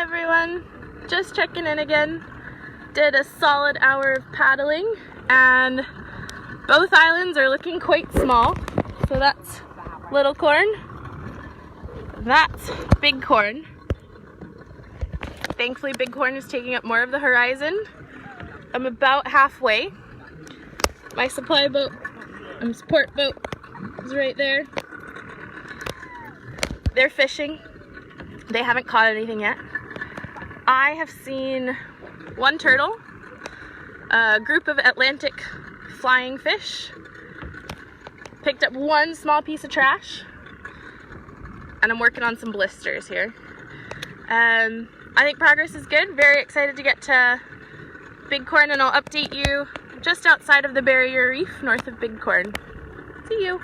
everyone, just checking in again. Did a solid hour of paddling and both islands are looking quite small. So that's Little Corn, that's Big Corn. Thankfully Big Corn is taking up more of the horizon. I'm about halfway. My supply boat and support boat is right there. They're fishing. They haven't caught anything yet. I have seen one turtle, a group of Atlantic flying fish, picked up one small piece of trash, and I'm working on some blisters here. I think progress is good. Very excited to get to Big Corn, and I'll update you just outside of the barrier reef north of Big Corn. See you!